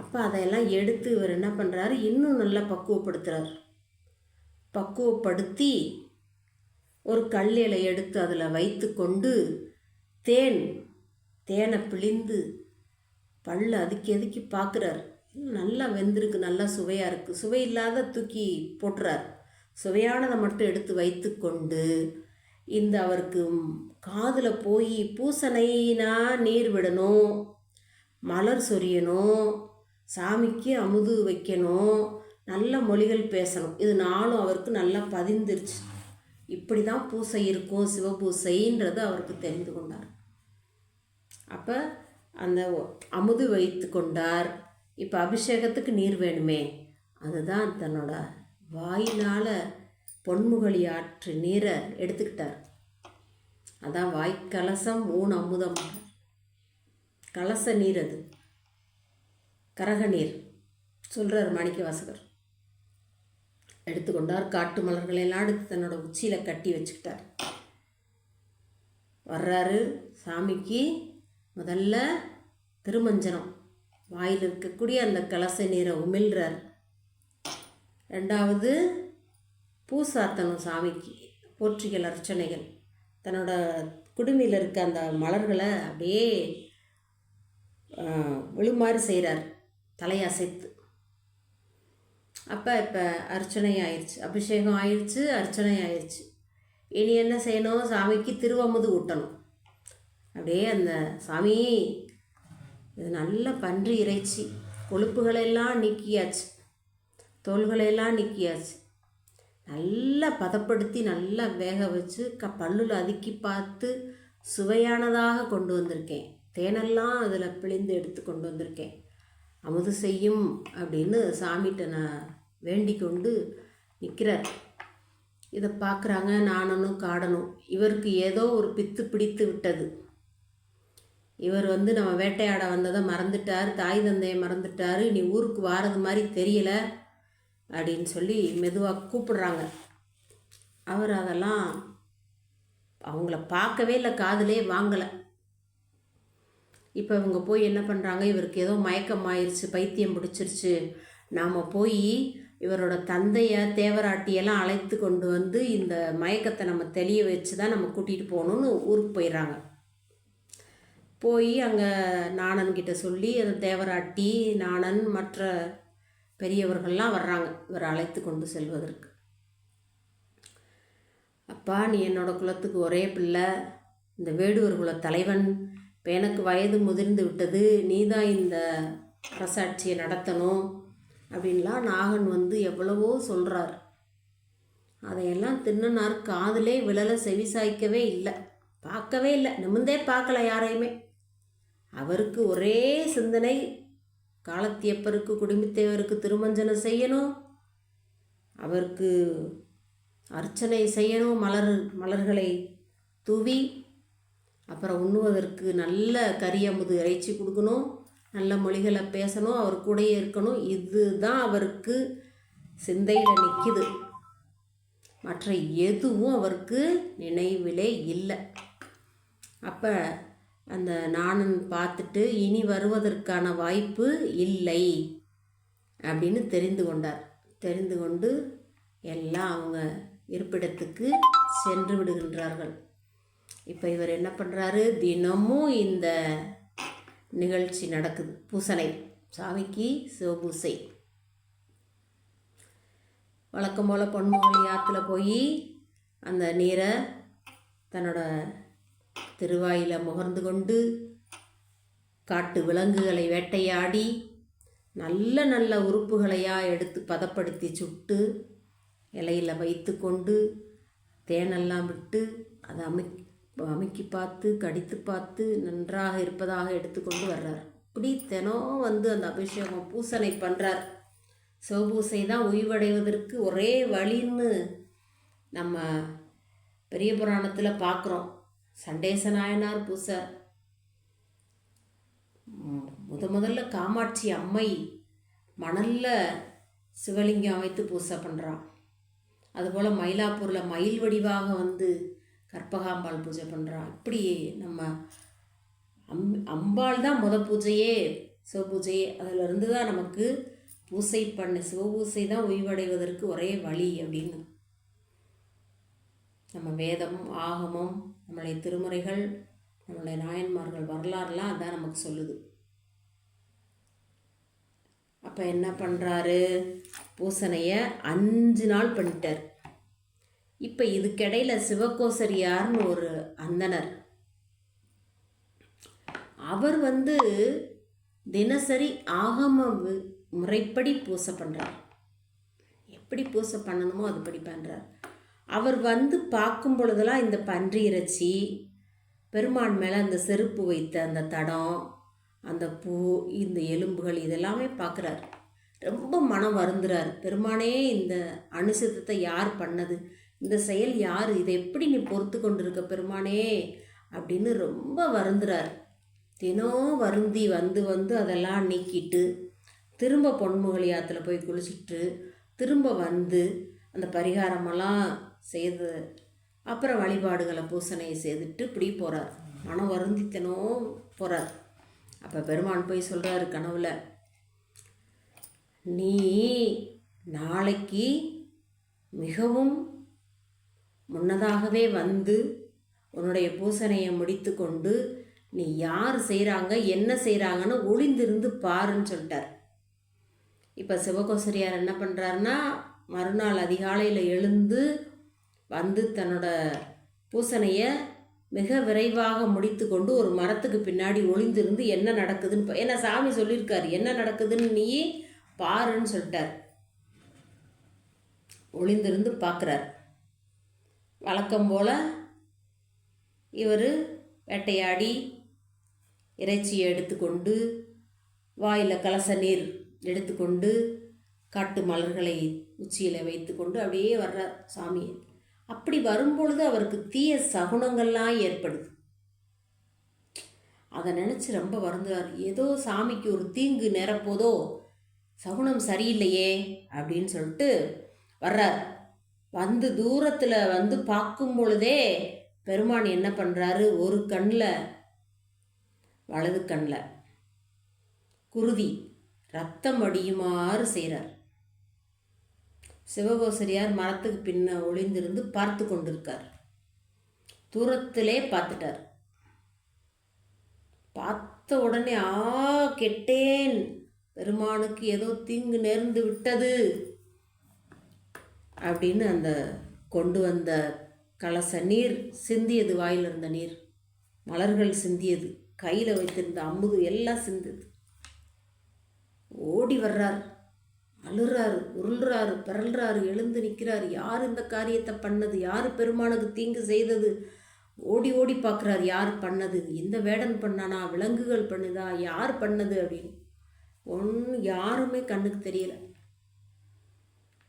அப்போ அதையெல்லாம் எடுத்து இவர் என்ன பண்ணுறாரு, இன்னும் நல்லா பக்குவப்படுத்துகிறார். பக்குவப்படுத்தி ஒரு கல்லில் எடுத்து அதில் வைத்து கொண்டு தேனை பிழிந்து பல்ல அதுக்கி பார்க்குறார். நல்லா வெந்திருக்கு, நல்லா சுவையாக இருக்குது. சுவை இல்லாத தூக்கி போட்டுறார். சுவையானதை மட்டும் எடுத்து வைத்து கொண்டு அவருக்கு காதில் போய் பூசணைனா நீர் விடணும், மலர் சொரியணும், சாமிக்கு அமுது வைக்கணும், நல்ல மொழிகள் பேசணும். இது நாளும் அவருக்கு நல்லா பதிந்துருச்சு. இப்படி தான் பூசை இருக்கும், சிவபூசைன்றது அவருக்கு தெரிந்து கொண்டார். அப்போ அந்த அமுது வைத்து கொண்டார். இப்போ அபிஷேகத்துக்கு நீர் வேணுமே, அதுதான் தன்னோட வாயினால் பொன்முகலி ஆற்று நீரை எடுத்துக்கிட்டார். அதான் வாய்க்கலசம் ஊன் அமுதம், கலச நீர், அது கரக நீர் சொல்கிறார் மாணிக்க வாசகர். எடுத்துக்கொண்டார். காட்டு மலர்களெல்லாம் எடுத்து தன்னோட உச்சியில் கட்டி வச்சுக்கிட்டார். வர்றாரு சாமிக்கு. முதல்ல திருமஞ்சனம், வாயில் இருக்கக்கூடிய அந்த கலச நீரை உமிழ்றார். ரெண்டாவது பூசாத்தனம், சாமிக்கு போற்றிகள் அர்ச்சனைகள், தன்னோட குடுமியில் இருக்க அந்த மலர்களை அப்படியே விழுமாறு செய்கிறார், தலையசைத்து. அப்போ அர்ச்சனை ஆயிடுச்சு, அபிஷேகம் ஆயிடுச்சு, அர்ச்சனை ஆயிடுச்சு. இனி என்ன செய்யணும், சாமிக்கு திருவமுது ஊட்டணும். அப்படியே அந்த சாமி, இது நல்ல பன்றி இறைச்சி, கொழுப்புகளெல்லாம் நீக்கியாச்சு, தோள்களையெல்லாம் நீக்கியாச்சு, நல்லா பதப்படுத்தி நல்லா வேக வச்சு பல்லுல அதுக்கி பார்த்து சுவையானதாக கொண்டு வந்திருக்கேன். தேனெல்லாம் அதில் பிழிந்து எடுத்து கொண்டு வந்திருக்கேன். அமுது செய்யும் அப்படின்னு சாமிகிட்ட நான் வேண்டிக் கொண்டு நிற்கிறார். இதை பார்க்குறாங்க நாணனும் காடனும். இவருக்கு ஏதோ ஒரு பித்து பிடித்து விட்டது. இவர் நம்ம வேட்டையாட வந்ததை மறந்துட்டார், தாய் தந்தையை மறந்துட்டார், நீ ஊருக்கு வாரது மாதிரி தெரியல அப்படின்னு சொல்லி மெதுவாக கூப்பிடுறாங்க. அவர் அதெல்லாம் அவங்கள பார்க்கவே இல்லை, காதிலே வாங்கலை. இப்போ இவங்க போய் என்ன பண்ணுறாங்க, இவருக்கு ஏதோ மயக்கம் ஆயிடுச்சு, பைத்தியம் பிடிச்சிருச்சு, நாம் போய் இவரோட தந்தையை தேவராட்டியெல்லாம் அழைத்து கொண்டு வந்து இந்த மயக்கத்தை நம்ம தெளிய வச்சு தான் நம்ம கூட்டிகிட்டு போகணுன்னு ஊருக்கு போயிடுறாங்க. போய் அங்கே நாணன்கிட்ட சொல்லி அந்த தேவராட்டி நாணன் மற்ற பெரியவர்கள்லாம் வர்றாங்க இவரை அழைத்து கொண்டு செல்வதற்கு. அப்பா, நீ என்னோட குலத்துக்கு ஒரே பிள்ளை, இந்த வேடுவர் குல தலைவன், இப்போ எனக்கு வயது முதிர்ந்து விட்டது, நீ தான் இந்த அரசாட்சியை நடத்தணும் அப்படின்லாம் நாகன் எவ்வளவோ சொல்கிறார். அதையெல்லாம் தின்னனார் காதிலே விழலை, செவிசாய்க்கவே இல்லை, பார்க்கவே இல்லை, நிமிந்தே பார்க்கல யாரையுமே. அவருக்கு ஒரே சிந்தனை, காலத்தியப்பருக்கு குடும்பத்தேவருக்கு திருமஞ்சனம் செய்யணும், அவருக்கு அர்ச்சனை செய்யணும், மலர்களை தூவி, அப்புறம் உண்ணுவதற்கு நல்ல கரியமுது இறைச்சி கொடுக்கணும், நல்ல மொழிகளை பேசணும், அவர் கூடயே இருக்கணும். இதுதான் அவருக்கு சிந்தையில் நிற்கிது. மற்ற எதுவும் அவருக்கு நினைவிலே இல்லை. அப்போ அந்த நாணன் பார்த்துட்டு இனி வருவதற்கான வாய்ப்பு இல்லை அப்படின்னு தெரிந்து கொண்டார். தெரிந்து கொண்டு எல்லாம் அவங்க இருப்பிடத்துக்கு சென்று விடுகின்றார்கள். இப்போ இவர் என்ன பண்ணுறாரு, தினமும் இந்த நிகழ்ச்சி நடக்குது. பூசனை, சாமிக்கு சிவபூசை. வழக்கம் போல் பொன்முகலி ஆற்றுல போய் அந்த நீரை தன்னோட திருவாயில் முகர்ந்து கொண்டு காட்டு விலங்குகளை வேட்டையாடி நல்ல நல்ல உறுப்புகளையாக எடுத்து பதப்படுத்தி சுட்டு இலையில் வைத்து கொண்டு தேனெல்லாம் விட்டு அதை அமுக்கி பார்த்து கடித்து பார்த்து நன்றாக இருப்பதாக எடுத்துக்கொண்டு வர்றார். இப்படி தினம் அந்த அபிஷேகம் பூசனை பண்ணுறார். சிவபூசை தான் உய்வடைவதற்கு ஒரே வழின்னு நம்ம பெரிய புராணத்தில் பார்க்குறோம். சண்டேச நாயனார் பூசை, முதல்ல காமாட்சி அம்மை மணலில் சிவலிங்கம் அமைத்து பூசை பண்ணுறான். அதுபோல் மயிலாப்பூரில் மயில் வடிவாக கற்பகாம்பாள் பூஜை பண்ணுறான். இப்படி நம்ம அம்பாள் தான் பூஜையே, சிவபூஜையே. அதிலிருந்து தான் நமக்கு பூசை சிவபூசை தான் உய்வடைவதற்கு ஒரே வழி அப்படின்னு நம்ம வேதம், ஆகமம், நம்மளுடைய திருமுறைகள், நம்மளுடைய நாயன்மார்கள் வரலாறுலாம் அதான் நமக்கு சொல்லுது. அப்போ என்ன பண்ணுறாரு, பூசனையை 5 நாள் பண்ணிட்டார். இப்போ இதுக்கிடையில் சிவகோசரியார்னு ஒரு அந்தனர், அவர் தினசரி ஆகம முறைப்படி பூசை பண்ணுறார். எப்படி பூசை பண்ணணுமோ அதுபடி பண்ணுறார். அவர் பார்க்கும் பொழுதெல்லாம் இந்த பன்றி இறைச்சி, பெருமான் மேலே அந்த செருப்பு வைத்த அந்த தடம், அந்த பூ, இந்த எலும்புகள் இதெல்லாமே பார்க்குறார். ரொம்ப மனம் வருந்துறார். பெருமானே, இந்த அனுசித்தத்தை யார் பண்ணது, இந்த செயல் யார், இதை எப்படி நீ பொறுத்து கொண்டிருக்க பெருமானே அப்படின்னு ரொம்ப வருந்துறார். தினம் வருந்தி அதெல்லாம் நீக்கிட்டு திரும்ப பொன்முகலி ஆற்றுல போய் குளிச்சுட்டு திரும்ப அந்த பரிகாரமெல்லாம் செய்து அப்புறம் வழிபாடுகளை பூசணையை செய்துட்டு இப்படி போகிறார். மனம் வருந்தி தினம் போகிறார். அப்போ பெருமான் போய் சொல்கிறாரு கனவுல, நீ நாளைக்கு மிகவும் முன்னதாகவே உன்னுடைய பூசணையை முடித்து கொண்டு நீ யார் செய்கிறாங்க என்ன செய்கிறாங்கன்னு ஒளிந்திருந்து பாருன்னு சொல்லிட்டார். இப்போ சிவகோசரியார் என்ன பண்ணுறாருன்னா, மறுநாள் அதிகாலையில் எழுந்து தன்னோட பூசணையை மிக விரைவாக முடித்து கொண்டு ஒரு மரத்துக்கு பின்னாடி ஒளிந்திருந்து என்ன நடக்குதுன்னு, ஏன்னா சாமி சொல்லியிருக்காரு என்ன நடக்குதுன்னு நீ பாருன்னு சொல்லிட்டார். ஒளிந்திருந்து பார்க்குறார். வழக்கம் போல் இவர் வேட்டையாடி இறைச்சியை எடுத்துக்கொண்டு வாயில் கலச நீர் எடுத்துக்கொண்டு காட்டு மலர்களை உச்சியில் வைத்து கொண்டு அப்படியே வர்றார் சாமியை. அப்படி வரும்பொழுது அவருக்கு தீய சகுனங்கள்லாம் ஏற்படுது. அதை நினச்சி ரொம்ப வருந்தார். ஏதோ சாமிக்கு ஒரு தீங்கு நேரப்போதோ, சகுனம் சரியில்லையே அப்படின்னு சொல்லிட்டு வர்றார். வந்து தூரத்தில் வந்து பார்க்கும் பொழுதே பெருமான் என்ன பண்ணுறாரு, ஒரு கண்ணில், வலது கண்ணில் குருதி ரத்தம் வடியுமாறு செய்கிறார். சிவகோசரியார் மரத்துக்கு பின்ன ஒளிந்திருந்து பார்த்து கொண்டிருக்கார். தூரத்திலே பார்த்துட்டார். பார்த்த உடனே கெட்டேன், பெருமானுக்கு ஏதோ தீங்கு நேர்ந்து விட்டது அப்படின்னு அந்த கொண்டு வந்த கலச நீர் சிந்தியது. வாயில் இருந்த நீர், மலர்கள் சிந்தியது, கையில் வைத்திருந்த அம்புது எல்லாம் சிந்தது. ஓடி வர்றார், அழுறாரு, உருள்றாரு, பிறல்றாரு, எழுந்து நிற்கிறார். யார் இந்த காரியத்தை பண்ணது, யார் பெருமானுக்கு தீங்கு செய்தது? ஓடி ஓடி பார்க்குறாரு, யார் பண்ணது? இந்த வேடன் பண்ணானா, விலங்குகள் பண்ணுதா, யார் பண்ணது அப்படின்னு ஒன்றும் யாருமே கண்ணுக்கு தெரியலை.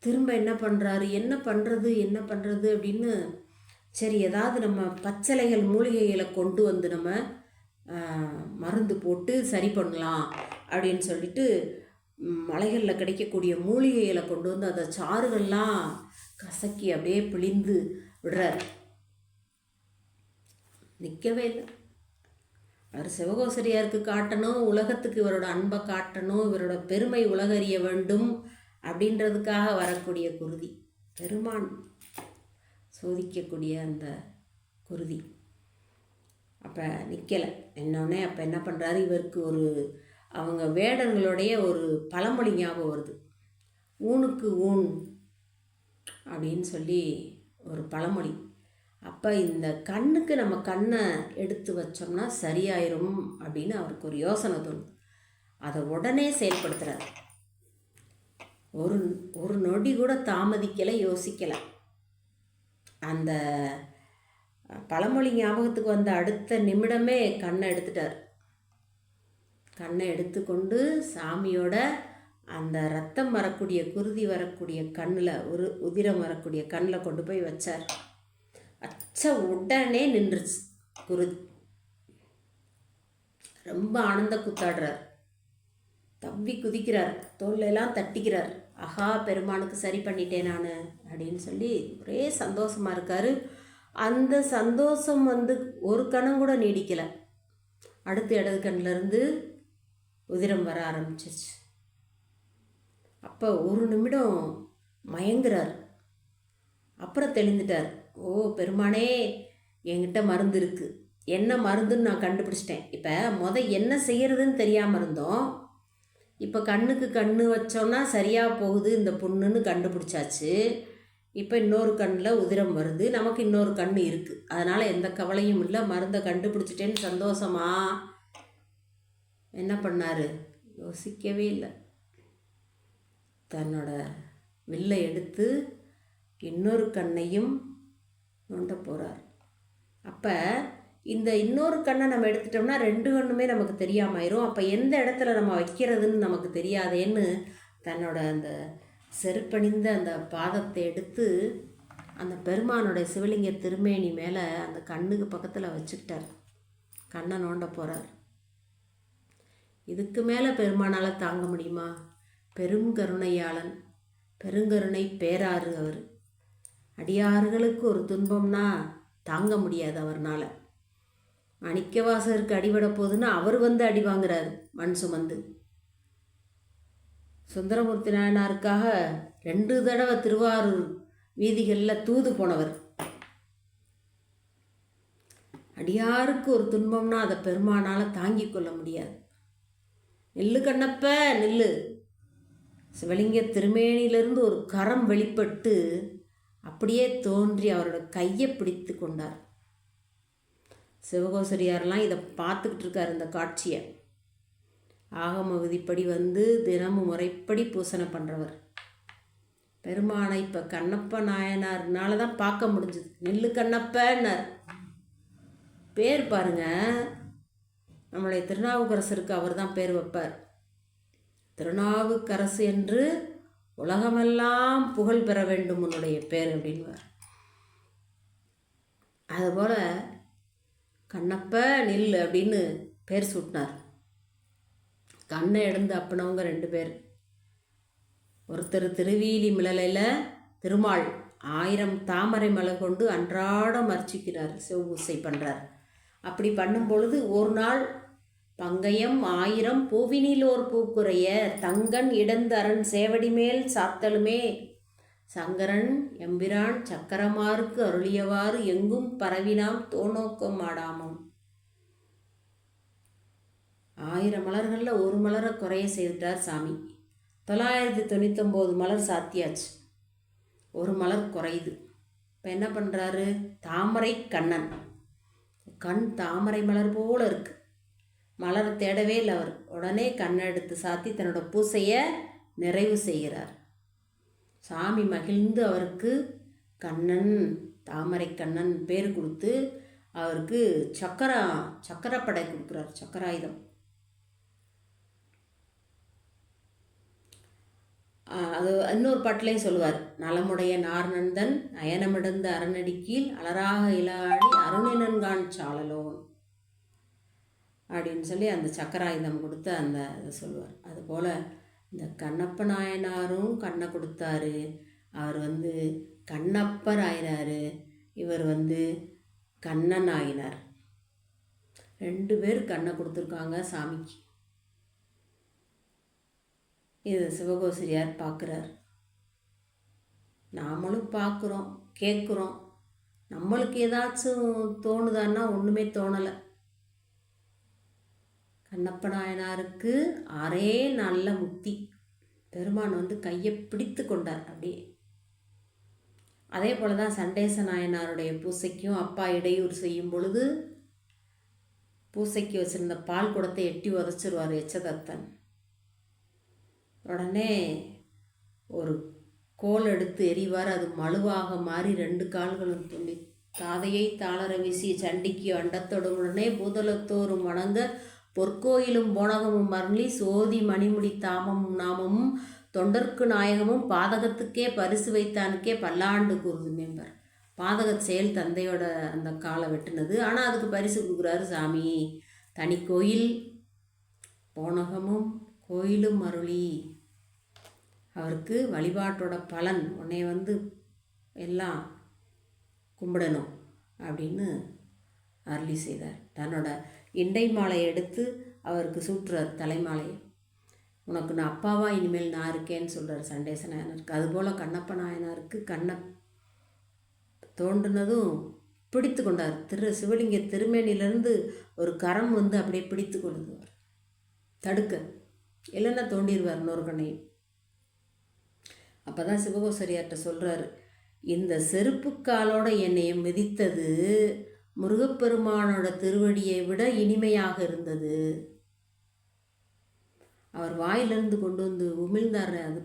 திரும்ப என்ன பண்ணுறாரு, என்ன பண்ணுறது அப்படின்னு, சரி ஏதாவது நம்ம பச்சளைகள் மூலிகைகளை கொண்டு வந்து நம்ம மருந்து போட்டு சரி பண்ணலாம் அப்படின்னு சொல்லிட்டு மலைகளில் கிடைக்கக்கூடிய மூலிகைகளை கொண்டு வந்து அதை சாறுகள்லாம் கசக்கி அப்படியே பிழிந்து விடுறார். நிற்கவே இல்லை. அவர் சிவகோசரியாருக்கு காட்டணும், உலகத்துக்கு இவரோட அன்பை காட்டணும், இவரோட பெருமை உலகறிய வேண்டும் அப்படின்றதுக்காக வரக்கூடிய குருதி, பெருமான் சோதிக்கக்கூடிய அந்த குருதி. அப்போ நிற்கலை. என்னொன்னே அப்போ என்ன பண்ணுறாரு, இவருக்கு ஒரு அவங்க வேடர்களுடைய ஒரு பழமொழி ஞாபகம் வருது. ஊனுக்கு ஊன் அப்படின்னு சொல்லி ஒரு பழமொழி. அப்போ இந்த கண்ணுக்கு நம்ம கண்ணை எடுத்து வச்சோம்னா சரியாயிரும் அப்படின்னு அவருக்கு ஒரு யோசனை தோணுது. அதை உடனே செயல்படுத்துகிறார். ஒரு நொடி கூட தாமதிக்கலை, யோசிக்கலை. அந்த பழமொழி ஞாபகத்துக்கு வந்த அடுத்த நிமிடமே கண்ணை எடுத்துட்டார். கண்ணை எடுத்துக்கொண்டு சாமியோட அந்த ரத்தம் வரக்கூடிய, குருதி வரக்கூடிய கண்ணில், ஒரு உதிரம் வரக்கூடிய கண்ணில் கொண்டு போய் வச்சார். வச்ச உடனே நின்றுச்சு குருதி. ரொம்ப ஆனந்த கூத்தாடுறார், தம்பி குதிக்கிறார், தோல்லெல்லாம் தட்டிக்கிறார். ஆஹா, பெருமானுக்கு சரி பண்ணிட்டேன் நான் அப்படின்னு சொல்லி ஒரே சந்தோஷமாக இருக்கார். அந்த சந்தோஷம் ஒரு கணம் கூட நீடிக்கலை. அடுத்து இடது கண்ணிலேருந்து உதிரம் வர ஆரம்பிச்சிருச்சு. அப்போ ஒரு நிமிடம் மயங்குறார். அப்புறம் தெளிந்துட்டார். ஓ பெருமானே, என்கிட்ட மருந்து இருக்குது, என்ன மருந்துன்னு நான் கண்டுபிடிச்சிட்டேன். இப்போ என்ன செய்கிறதுன்னு தெரியாமல் இருந்தோம். இப்போ கண்ணுக்கு கண்ணு வச்சோன்னா சரியாக போகுது இந்த புண்ணுன்னு கண்டுபிடிச்சாச்சு. இப்போ இன்னொரு கண்ணில் உதிரம் வருது, நமக்கு இன்னொரு கண் இருக்குது, அதனால் எந்த கவலையும் இல்லை, மருந்தை கண்டுபிடிச்சிட்டேன்னு சந்தோஷமா என்ன பண்ணார், யோசிக்கவே இல்லை. தன்னோட வில்லை எடுத்து இன்னொரு கண்ணையும் நோண்ட போகிறார். அப்போ இந்த இன்னொரு கண்ணை நம்ம எடுத்துட்டோம்னா ரெண்டு கண்ணுமே நமக்கு தெரியாமாயிரும். அப்போ எந்த இடத்துல நம்ம வைக்கிறதுன்னு நமக்கு தெரியாதேன்னு தன்னோட அந்த செருப்பணிந்த அந்த பாதத்தை எடுத்து அந்த பெருமானுடைய சிவலிங்க திருமேனி மேலே அந்த கண்ணுக்கு பக்கத்தில் வச்சுக்கிட்டார். கண்ணை நோண்ட போகிறார். இதுக்கு மேலே பெருமானால் தாங்க முடியுமா? பெரும் கருணையாளன், பெருங்கருணை பேராறு அவர். அடியார்களுக்கு ஒரு துன்பம்னா தாங்க முடியாது அவர்னால். மாணிக்கவாசகருக்கு அடிபட போகுதுன்னா அவர் அடி வாங்குறாரு மண் சுமந்து. சுந்தரமூர்த்தி நாயனாருக்காக 2 தடவை திருவாரூர் வீதிகளில் தூது போனவர். அடியாருக்கு ஒரு துன்பம்னா அதை பெருமானால் தாங்கி கொள்ள முடியாது. நெல்லு கண்ணப்ப நெல்லு. சிவலிங்க திருமேனியிலிருந்து ஒரு கரம் வெளிப்பட்டு அப்படியே தோன்றி அவரோட கையை பிடித்து கொண்டார். சிவகோசரியாரெலாம் இதை பார்த்துக்கிட்டு இருக்கார் இந்த காட்சியை. ஆகம விதிப்படி தினமும் முறைப்படி பூசனை பண்ணுறவர். பெருமானை இப்போ கண்ணப்ப நாயனார்னால தான் பார்க்க முடிஞ்சுது. நெல்லு கண்ணப்பன்னார் பேர் பாருங்க. நம்மளுடைய திருநாவுக்கரசருக்கு அவர் தான் பேர் வைப்பார். திருநாவுக்கரசு என்று உலகமெல்லாம் புகழ் பெற வேண்டும் உன்னுடைய பேர் அப்படின்வார். அதுபோல் கண்ணப்ப நில் அப்படின்னு பேர் சூட்டினார். கண்ணை எடுந்து அப்பினவங்க 2 பேர். ஒருத்தர் திருவீலி மிளலையில் திருமால் 1000 தாமரை மலர் கொண்டு அன்றாடம் அர்ச்சிக்கிறார், சிவபூசை பண்ணுறார். அப்படி பண்ணும் பொழுது ஒரு நாள் பங்கயம் 1000 பூவினிலோர் பூக்குறைய தங்கன் இடந்தரன் சேவடி மேல் சாத்தலுமே சங்கரன் எம்பிரான் சக்கரமாருக்கு அருளியவாறு எங்கும் பரவினாம் தோநோக்கம் ஆடாமம். 1000 மலர்களில் ஒரு மலரை குறைய செய்துட்டார் சாமி. 999 மலர் சாத்தியாச்சு, ஒரு மலர் குறையுது. இப்போ என்ன பண்ணுறாரு? தாமரை கண்ணன், கண் தாமரை மலர் போல் இருக்கு. மலரை தேடவே இல்லை அவர். உடனே கண்ணை எடுத்து சாத்தி தன்னோட பூசையை நிறைவு செய்கிறார். சாமி மகிழ்ந்து அவருக்கு கண்ணன், தாமரை கண்ணன் பேர் கொடுத்து அவருக்கு சக்கரப்படை கொடுக்குறார், சக்கராயுதம். அது இன்னொரு பாட்டிலையும் சொல்லுவார், நலமுடைய நார்நந்தன் அயனமிடந்த அரணடிக்கீழ் அலராக இலாடி அருணினன்கான் சாளலோன் அப்படின்னு சொல்லி அந்த சக்கராயுதம் கொடுத்து அந்த இதை சொல்லுவார். அதுபோல் இந்த கண்ணப்ப நாயனாரும் கண்ணை கொடுத்தாரு. அவர் கண்ணப்பர் ஆயினார், இவர் கண்ணன் ஆயினார். 2 பேர் கண்ணை கொடுத்துருக்காங்க சாமிக்கு. இது சிவகோசிரியார் பார்க்குறார். நாமளும் பார்க்குறோம், கேட்குறோம். நம்மளுக்கு ஏதாச்சும் தோணுதான்னா ஒன்றுமே தோணலை. கண்ணப்ப நாயனாருக்கு 6 நாளில் முக்தி. பெருமான் கையை பிடித்து கொண்டார் அப்படியே. அதே போல் தான் சண்டேச நாயனாருடைய பூசைக்கும் அப்பா இடையூறு செய்யும் பொழுது பூசைக்கு வச்சுருந்த பால் குடத்தை எட்டி உதச்சிருவார் எச்சதத்தன். உடனே ஒரு கோல் எடுத்து எறிவார். அது மழுவாக மாறி 2 கால்களும் துள்ளி தாதையை தாளர வீசி சண்டிக்கு அண்டத்தொடுமுடனே பூதலத்தோறும் வணங்க பொற்கோயிலும் போனகமும் மருளி சோதி மணிமுடி தாமமும் நாமமும் தொண்டர்க்கு நாயகமும் பாதகத்துக்கே பரிசு வைத்தானுக்கே பல்லாண்டு கூறுது மேம்பர். பாதக செயல் தந்தையோட அந்த காலை வெட்டினது, ஆனால் அதுக்கு பரிசு கொடுக்குறாரு சாமி. தனி கோயில் போனகமும் கோயிலும் அருளி அவருக்கு வழிபாட்டோட பலன் உன்னை எல்லாம் கும்பிடணும் அப்படின்னு அருளி செய்தார். தன்னோட இண்டை மாலையை எடுத்து அவருக்கு சூட்டுறார், தலைமாலையை. உனக்கு நான் அப்பாவா இனிமேல் நான் இருக்கேன்னு சொல்கிறார் சண்டேச நாயனாருக்கு. அதுபோல் கண்ணப்ப நாயனாருக்கு கண்ணை தோன்றினதும் பிடித்து கொண்டார். சிவலிங்க திருமேனிலிருந்து ஒரு கரம் அப்படியே பிடித்து கொள்ளுது. அவர் தடுக்க, இல்லைன்னா தோண்டிடுவார் இன்னொரு கண்ணையும். அப்போ தான் சிவகோசரியார்கிட்ட சொல்கிறாரு, இந்த செருப்புக்காலோட என்னையை மிதித்தது முருகப்பெருமானோட திருவடியை விட இனிமையாக இருந்தது. அவர் வாயிலிருந்து கொண்டு உமிழ்ந்தார். அது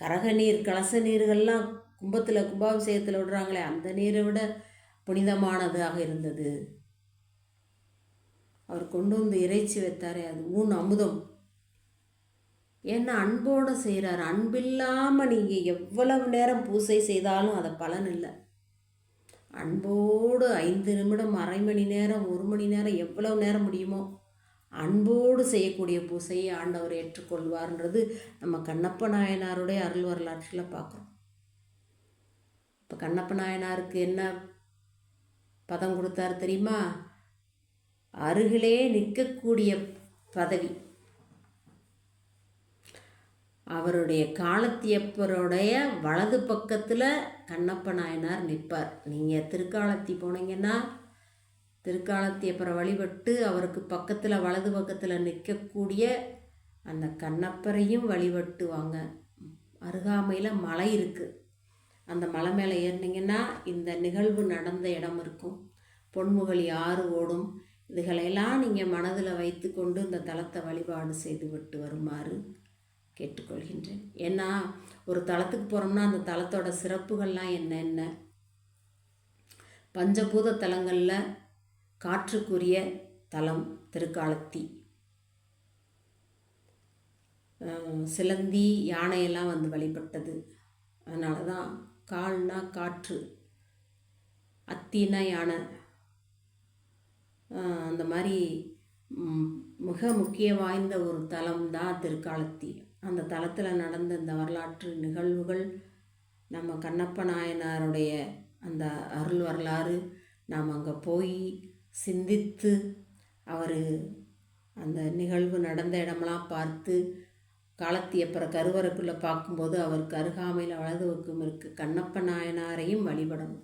கரக நீர், கலச நீர்கள்லாம் கும்பத்தில் கும்பாபிஷேகத்தில் விடுறாங்களே, அந்த நீரை விட புனிதமானதாக இருந்தது. அவர் கொண்டு இறைச்சி வைத்தாரே, அது ஊன் அமுதம். ஏன்னா அன்போடு செய்கிறார். அன்பில்லாமல் நீங்கள் எவ்வளவு நேரம் பூசை செய்தாலும் அதை பலன் இல்லை. அன்போடு 5 நிமிடம், அரை மணி நேரம், 1 மணி நேரம், எவ்வளவு நேரம் முடியுமோ அன்போடு செய்யக்கூடிய பூசையை ஆண்டவர் ஏற்றுக்கொள்வார்ன்றது நம்ம கண்ணப்ப நாயனாருடைய அருள் வரலாற்றில் பார்க்குறோம். இப்போ கண்ணப்ப நாயனாருக்கு என்ன பதம் கொடுத்தாரு தெரியுமா? அருகிலே நிற்கக்கூடிய பதவி. அவருடைய காலத்தியப்பருடைய வலது பக்கத்தில் கண்ணப்ப நாயனார் நிற்பார். நீங்கள் திருக்காலத்தி போனீங்கன்னா திருக்காலத்தியப்பரை வழிபட்டு அவருக்கு பக்கத்தில் வலது பக்கத்தில் நிற்கக்கூடிய அந்த கண்ணப்பரையும் வழிபட்டு வாங்க. அருகாமையில் மலை இருக்குது. அந்த மலை மேலே ஏறினீங்கன்னா இந்த நிகழ்வு நடந்த இடம் இருக்கும். பொன்முகலி ஆறு ஓடும். இதுகளையெல்லாம் நீங்கள் மனதில் வைத்து கொண்டு இந்த தலத்தை வழிபாடு செய்து விட்டு வருமாறு கேட்டுக்கொள்கின்றேன். ஏன்னா ஒரு தலத்துக்கு போகிறோம்னா அந்த தலத்தோட சிறப்புகள்லாம் என்ன பஞ்சபூத தலங்களில் காற்றுக்குரிய தலம் திருக்காலத்தி. சிலந்தி, யானையெல்லாம் வந்து வழிபட்டது. அதனால தான் கால்னா காற்று, அத்தினா யானை. அந்த மாதிரி மிக முக்கிய வாய்ந்த ஒரு தலம் தான் திருக்காலத்தி. அந்த தலத்தில் நடந்த இந்த வரலாற்று நிகழ்வுகள், நம்ம கண்ணப்ப நாயனாருடைய அந்த அருள் வரலாறு, நாம் அங்கே போய் சிந்தித்து அவர் அந்த நிகழ்வு நடந்த இடமெல்லாம் பார்த்து, காலத்தியப்பற கருவறைக்குள்ளே பார்க்கும்போது அவருக்கு அருகாமையில் வலது பக்கம் இருக்கு கண்ணப்ப நாயனாரையும் வழிபடணும்.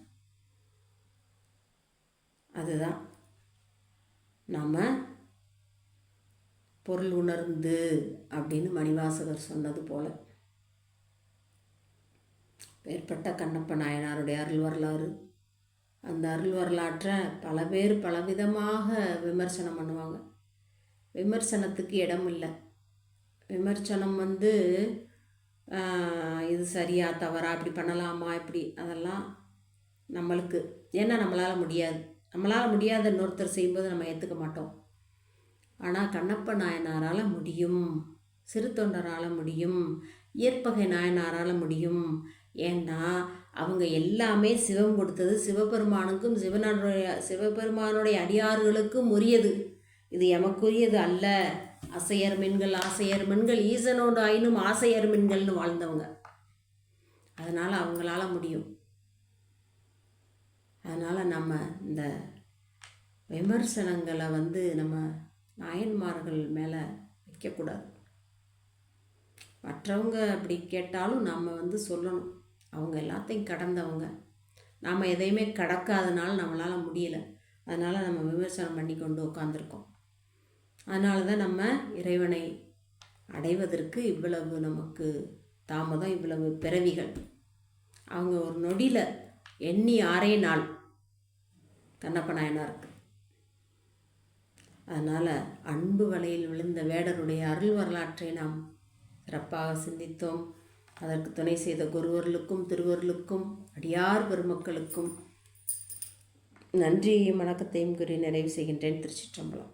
அதுதான் நாம் பொருள் உணர்ந்து அப்படின்னு மணிவாசகர் சொன்னது போல் ஏற்பட்ட கண்ணப்ப நாயனாருடைய அருள் வரலாறு. அந்த அருள் வரலாற்றை பல பேர் பலவிதமாக விமர்சனம் பண்ணுவாங்க. விமர்சனத்துக்கு இடம் இல்லை. விமர்சனம் வந்து இது சரியா தவறா, இப்படி பண்ணலாமா, இப்படி, அதெல்லாம் நம்மளுக்கு ஏன்னா நம்மளால் முடியாத இன்னொருத்தர் செய்யும்போது நம்ம ஏற்றுக்க மாட்டோம். ஆனால் கண்ணப்ப நாயனாரால் முடியும், சிறு தொண்டரால் முடியும், இயற்பகை நாயனாரால் முடியும். ஏன்னா அவங்க எல்லாமே சிவம் கொடுத்தது சிவபெருமானுக்கும் சிவபெருமானுடைய அடியார்களுக்கும் உரியது. இது எமக்குரியது அல்ல. ஆசையர் மின்கள் ஈசனோடு ஆயினும் ஆசையர் மின்கள்னு வாழ்ந்தவங்க. அதனால் அவங்களால முடியும். அதனால் நம்ம இந்த விமர்சனங்களை வந்து நம்ம நாயன்மார்கள் மேலே வைக்கக்கூடாது. மற்றவங்க அப்படி கேட்டாலும் நம்ம வந்து சொல்லணும், அவங்க எல்லாத்தையும் கடந்தவங்க. நாம் எதையுமே கடக்காதனால நம்மளால் முடியலை. அதனால் நம்ம விமர்சனம் பண்ணி கொண்டு உட்காந்துருக்கோம். அதனால தான் நம்ம இறைவனை அடைவதற்கு இவ்வளவு நமக்கு தாமதம், இவ்வளவு பிறவிகள். அவங்க ஒரு நொடியில் எண்ணி 6 நாள் கண்ணப்ப நாயனாருக்கு. அதனால் அன்பு வலையில் விழுந்த வேடருடைய அருள் வரலாற்றை நாம் சிறப்பாக சிந்தித்தோம். அதற்கு துணை செய்த குருவர்களுக்கும் திருவர்களுக்கும் அடியார் பெருமக்களுக்கும் நன்றியையும் வணக்கத்தையும் கூறி நிறைவு செய்கின்றேன். திருச்சிற்றம்பலம்.